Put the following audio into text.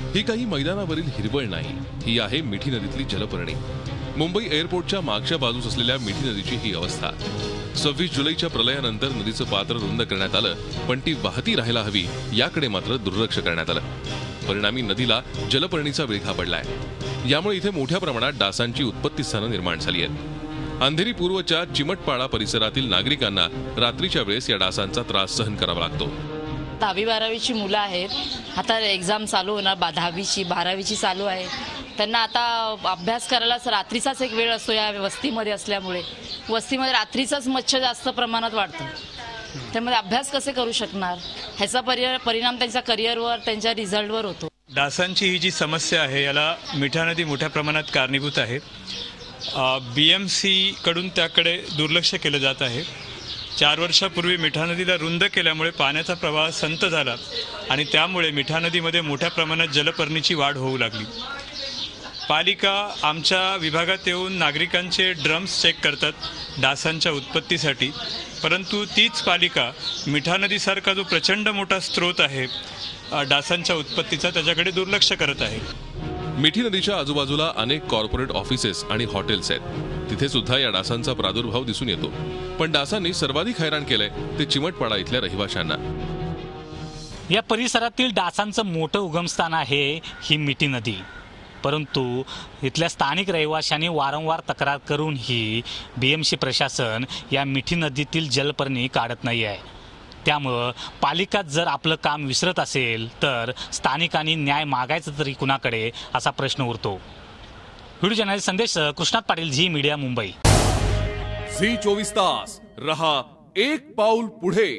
ही काही मैदानावरील हिरवळ नाही, ही आहे मिठी नदीतली जलपर्णी। मुंबई एअरपोर्टच्या मागच्या बाजूस असलेल्या मिठी नदीची ही अवस्था। 26 जुलैच्या प्रलयानंतर नदीचं पात्र रुंद करण्यात आलं, पण ती वाहती राहायला हवी याकडे मात्र दुर्लक्ष करण्यात आलं। परिणामी नदीला जलपर्णीचा विळखा पडलाय। यामुळे इथे मोठ्या प्रमाणात डासांची उत्पत्ती स्थानं निर्माण झाली आहेत। अंधेरी पूर्वच्या चिमटपाडा परिसरातील नागरिकांना रात्रीच्या वेळेस या डासांचा त्रास सहन करावा लागतो। 10वी-12वीची मुलं आहेत, आता एक्झाम चालू होणार, 10वीची 12वीची चालू आहे। त्यांना आता अभ्यास करायला रात्रीचाच एक वेळ असतो या वस्तीमध्ये असल्यामुळे। वस्तीमध्ये रात्रीचाच मच्छर जास्त प्रमाणात वाढतो, त्यामुळे अभ्यास कसे करू शकणार, ह्याचा परिणाम त्यांच्या करिअरवर, त्यांच्या रिझल्टवर होतो। डासांची ही जी समस्या आहे याला मिठा नदी मोठ्या प्रमाणात कारणीभूत आहे। BMC कडून त्याकडे दुर्लक्ष केलं जात आहे। 4 वर्षापूर्वी मिठा नदीला रुंद केल्यामुळे पाण्याचा प्रवाह संत झाला आणि त्यामुळे मिठा नदीमध्ये मोठ्या प्रमाणात जलपर्णीची वाढ होऊ लागली। पालिका आमच्या विभागात येऊन नागरिकांचे ड्रम्स चेक करतात डासांच्या उत्पत्तीसाठी, परंतु तीच पालिका मिठा नदीसारखा जो प्रचंड मोठा स्रोत आहे डासांच्या उत्पत्तीचा त्याच्याकडे दुर्लक्ष करत आहे। मिठी नदीच्या आजूबाजूला अनेक कॉर्पोरेट ऑफिसेस आणि हॉटेल्स आहेत, तिथे सुद्धा या डासांचा प्रादुर्भाव दिसून येतो। पण डासांनी सर्वाधिक हैराण केलंय ते चिमटपाडा इथल्या रहिवाशांना। या परिसरातील डासांचं मोठं उगमस्थान आहे ही मिठी नदी, परंतु इथल्या स्थानिक रहिवाशांनी वारंवार तक्रार करूनही BMC प्रशासन या मिठी नदीतील जलपर्णी काढत नाही आहे। त्यामुळे पालिका जर आपलं काम विसरत असेल तर स्थानिकांनी न्याय मागायचं तरी कुणाकडे असा प्रश्न उरतो। Video journalist Sandesh Krishnat Patil, Zee media, Mumbai. Zee 24 तास रहा एक पाऊल पुढे।